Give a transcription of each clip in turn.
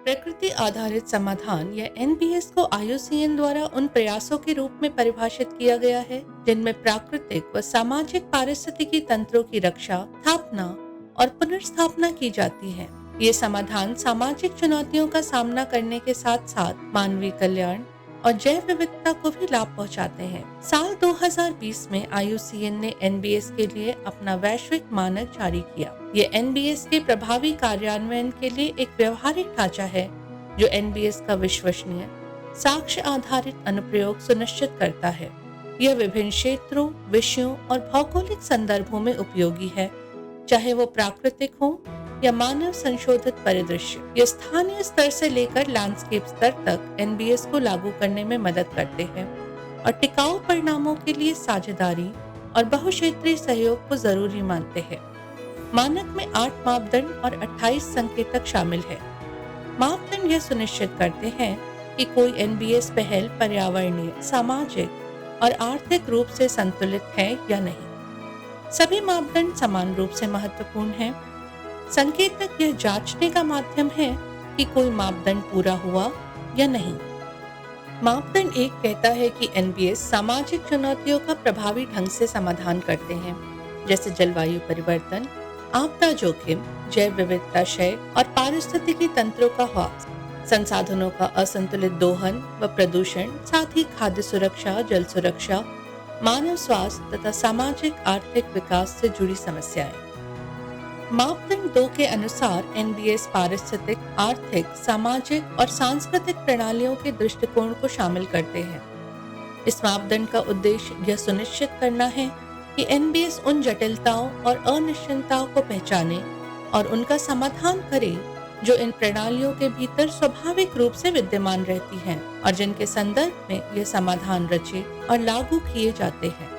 प्रकृति आधारित समाधान या एनबीएस को आईयूसीएन द्वारा उन प्रयासों के रूप में परिभाषित किया गया है जिनमें प्राकृतिक व सामाजिक पारिस्थितिकी तंत्रों की रक्षा, स्थापना और पुनर्स्थापना की जाती है। ये समाधान सामाजिक चुनौतियों का सामना करने के साथ साथ मानवीय कल्याण और जैव विविधता को भी लाभ पहुंचाते हैं। साल 2020 में आईयूसीएन ने एनबीएस के लिए अपना वैश्विक मानक जारी किया। ये एनबीएस के प्रभावी कार्यान्वयन के लिए एक व्यवहारिक ढांचा है जो एनबीएस का विश्वसनीय, साक्ष्य आधारित अनुप्रयोग सुनिश्चित करता है। यह विभिन्न क्षेत्रों, विषयों और भौगोलिक संदर्भों में उपयोगी है, चाहे वो प्राकृतिक हो या मानव संशोधित परिदृश्य। ये स्थानीय स्तर से लेकर लैंडस्केप स्तर तक एनबीएस को लागू करने में मदद करते हैं और टिकाऊ परिणामों के लिए साझेदारी और बहुक्षेत्रीय सहयोग को जरूरी मानते हैं। मानक में 8 मापदंड और 28 संकेतक शामिल है। मापदंड यह सुनिश्चित करते हैं कि कोई एनबीएस पहल पर्यावरणीय, सामाजिक और आर्थिक रूप से संतुलित है या नहीं। सभी मापदंड समान रूप से महत्वपूर्ण हैं। संकेतक यह जांचने का माध्यम है कि कोई मापदंड पूरा हुआ या नहीं। मापदंड 1 कहता है कि एनबीएस सामाजिक चुनौतियों का प्रभावी ढंग से समाधान करते हैं, जैसे जलवायु परिवर्तन, आपदा जोखिम, जैव विविधता क्षय और पारिस्थितिकी तंत्रों का ह्रास, संसाधनों का असंतुलित दोहन व प्रदूषण, साथ ही खाद्य सुरक्षा, जल सुरक्षा, मानव स्वास्थ्य तथा सामाजिक आर्थिक विकास से जुड़ी समस्याएं। मापदंड 2 के अनुसार एनबीएस पारिस्थितिक, आर्थिक, सामाजिक और सांस्कृतिक प्रणालियों के दृष्टिकोण को शामिल करते हैं। इस मापदंड का उद्देश्य यह सुनिश्चित करना है कि एनबीएस उन जटिलताओं और अनिश्चितताओं को पहचाने और उनका समाधान करे जो इन प्रणालियों के भीतर स्वाभाविक रूप से विद्यमान रहती हैं और जिनके संदर्भ में यह समाधान रचे और लागू किए जाते हैं।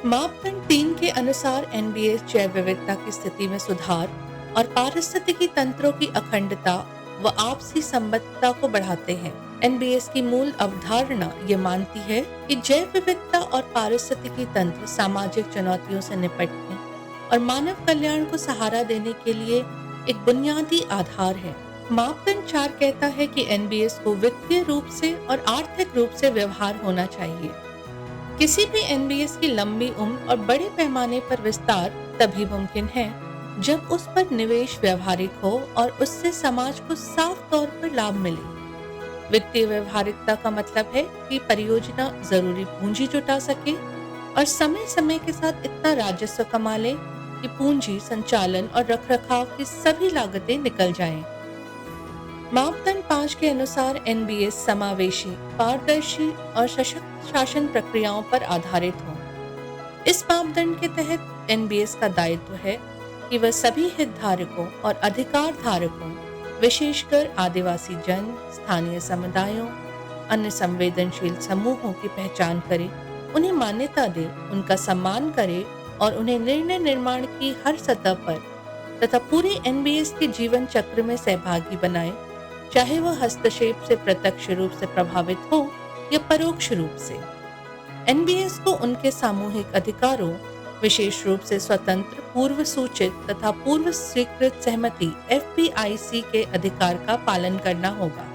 मापदंड 3 के अनुसार एनबीएस जैव विविधता की स्थिति में सुधार और पारिस्थितिकी तंत्रों की अखंडता व आपसी संबद्धता को बढ़ाते हैं। एनबीएस की मूल अवधारणा ये मानती है कि जैव विविधता और पारिस्थितिकी तंत्र सामाजिक चुनौतियों से निपटने और मानव कल्याण को सहारा देने के लिए एक बुनियादी आधार है। मापदंड 4 कहता है कि एनबीएस को वित्तीय रूप से और आर्थिक रूप से व्यवहार होना चाहिए। किसी भी एनबीएस की लंबी उम्र और बड़े पैमाने पर विस्तार तभी मुमकिन है जब उस पर निवेश व्यवहारिक हो और उससे समाज को साफ तौर पर लाभ मिले। वित्तीय व्यवहारिकता का मतलब है कि परियोजना जरूरी पूंजी जुटा सके और समय समय के साथ इतना राजस्व कमा ले कि पूंजी, संचालन और रखरखाव की सभी लागतें निकल जाएं। मापदंड 5 के अनुसार एनबीएस समावेशी, पारदर्शी और सशक्त शासन प्रक्रियाओं पर आधारित हो। इस मापदंड के तहत एनबीएस का दायित्व है कि वह सभी हितधारकों और अधिकार धारकों, विशेषकर आदिवासी जन, स्थानीय समुदायों, अन्य संवेदनशील समूहों की पहचान करे, उन्हें मान्यता दे, उनका सम्मान करे और उन्हें निर्णय निर्माण की हर सतह पर तथा पूरे एनबीएस के जीवन चक्र में सहभागी बनाए, चाहे वह हस्तक्षेप से प्रत्यक्ष रूप से प्रभावित हो या परोक्ष रूप से। एनबीएस को उनके सामूहिक अधिकारों, विशेष रूप से स्वतंत्र, पूर्व सूचित तथा पूर्व स्वीकृत सहमति एफपीआईसी के अधिकार का पालन करना होगा।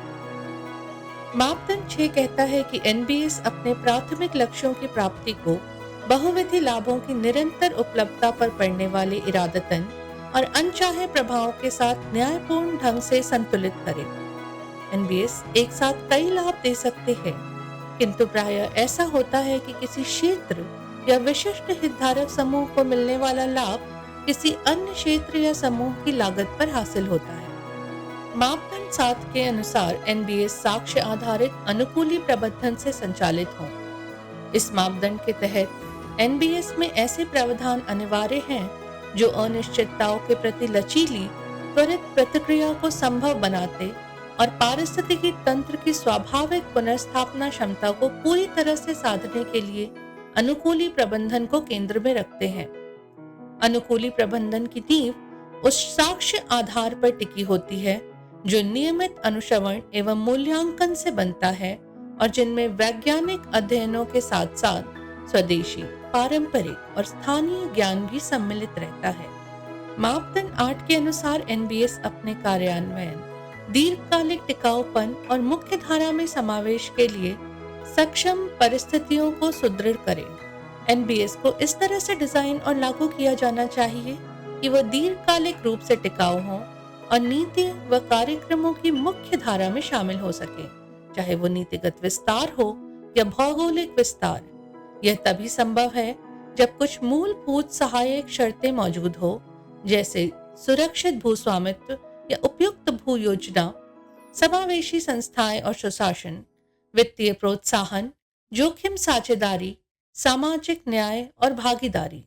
मापदंड 6 कहता है कि एनबीएस अपने प्राथमिक लक्ष्यों की प्राप्ति को बहुविधि लाभों की निरंतर उपलब्धता पर पड़ने वाले इरादतन और अनचाहे प्रभावों के साथ न्यायपूर्ण ढंग से संतुलित करे। एनबीएस एक साथ कई लाभ दे सकते हैं, किंतु प्रायः ऐसा होता है कि किसी क्षेत्र या विशिष्ट हितधारक समूह को मिलने वाला लाभ किसी अन्य क्षेत्र या समूह की लागत पर हासिल होता है। मापदंड 7 के अनुसार एनबीएस साक्ष्य आधारित अनुकूली प्रबंधन से संचालित हो। इस मापदंड के तहत एनबीएस में ऐसे प्रावधान अनिवार्य हैं जो अनिश्चितताओं के प्रति लचीली, त्वरित प्रतिक्रिया को संभव बनाते और पारिस्थितिकी तंत्र की स्वाभाविक पुनर्स्थापना क्षमता को पूरी तरह से साधने के लिए अनुकूली प्रबंधन को केंद्र में रखते हैं। अनुकूली प्रबंधन की नींव उस साक्ष्य आधार पर टिकी होती है जो नियमित अनुश्रवण एवं मूल्यांकन से बनता है और जिनमें वैज्ञानिक अध्ययनों के साथ साथ स्वदेशी, पारंपरिक और स्थानीय ज्ञान भी सम्मिलित रहता है। मापदंड 8 के अनुसार एनबीएस अपने कार्यान्वयन, दीर्घकालिक टिकाऊपन और मुख्य धारा में समावेश के लिए सक्षम परिस्थितियों को सुदृढ़ करें। एनबीएस को इस तरह से डिजाइन और लागू किया जाना चाहिए कि वह दीर्घकालिक रूप से टिकाऊ हो और नीति व कार्यक्रमों की मुख्य धारा में शामिल हो सके, चाहे वो नीतिगत विस्तार हो या भौगोलिक विस्तार। यह तभी संभव है जब कुछ मूलभूत सहायक शर्तें मौजूद हो, जैसे सुरक्षित भूस्वामित्व या उपयुक्त भू योजना, समावेशी संस्थाएं और सुशासन, वित्तीय प्रोत्साहन, जोखिम साझेदारी, सामाजिक न्याय और भागीदारी।